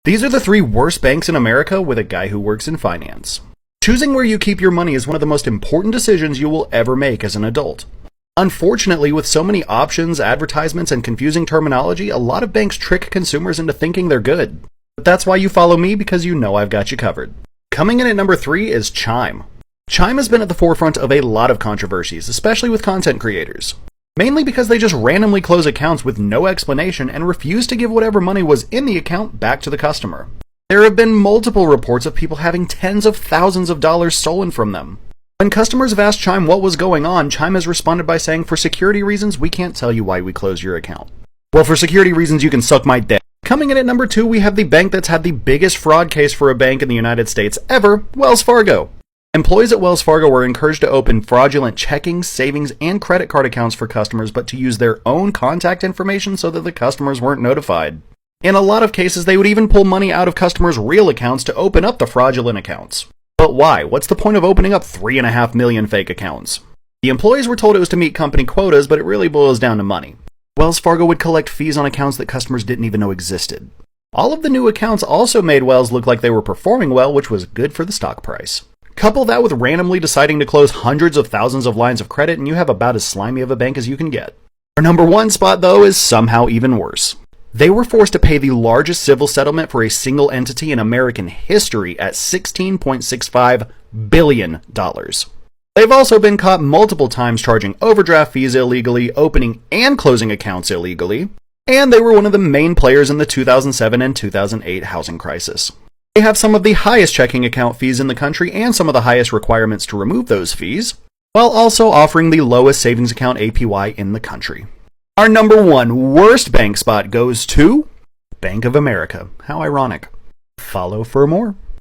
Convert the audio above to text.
These are the 3 worst banks in America with a guy who works in finance. Choosing where you keep your money is one of the most important decisions you will ever make as an adult. Unfortunately, with so many options, advertisements, and confusing terminology, a lot of banks trick consumers into thinking they're good. But that's why you follow me, because you know I've got you covered. Coming in at number 3 is Chime. Chime has been at the forefront of a lot of controversies, especially with content creators. Mainly because they just randomly close accounts with no explanation and refuse to give whatever money was in the account back to the customer. There have been multiple reports of people having tens of thousands of dollars stolen from them. When customers have asked Chime what was going on, Chime has responded by saying, "For security reasons, we can't tell you why we closed your account." Well, for security reasons, you can suck my dick. Coming in at number 2, we have the bank that's had the biggest fraud case for a bank in the United States ever, Wells Fargo. Employees at Wells Fargo were encouraged to open fraudulent checking, savings, and credit card accounts for customers, but to use their own contact information so that the customers weren't notified. In a lot of cases, they would even pull money out of customers' real accounts to open up the fraudulent accounts. But why? What's the point of opening up 3.5 million fake accounts? The employees were told it was to meet company quotas, but it really boils down to money. Wells Fargo would collect fees on accounts that customers didn't even know existed. All of the new accounts also made Wells look like they were performing well, which was good for the stock price. Couple that with randomly deciding to close hundreds of thousands of lines of credit, and you have about as slimy of a bank as you can get. Our number 1 spot, though, is somehow even worse. They were forced to pay the largest civil settlement for a single entity in American history at $16.65 billion. They've also been caught multiple times charging overdraft fees illegally, opening and closing accounts illegally, and they were one of the main players in the 2007 and 2008 housing crisis. They have some of the highest checking account fees in the country and some of the highest requirements to remove those fees, while also offering the lowest savings account APY in the country. Our number 1 worst bank spot goes to Bank of America. How ironic. Follow for more.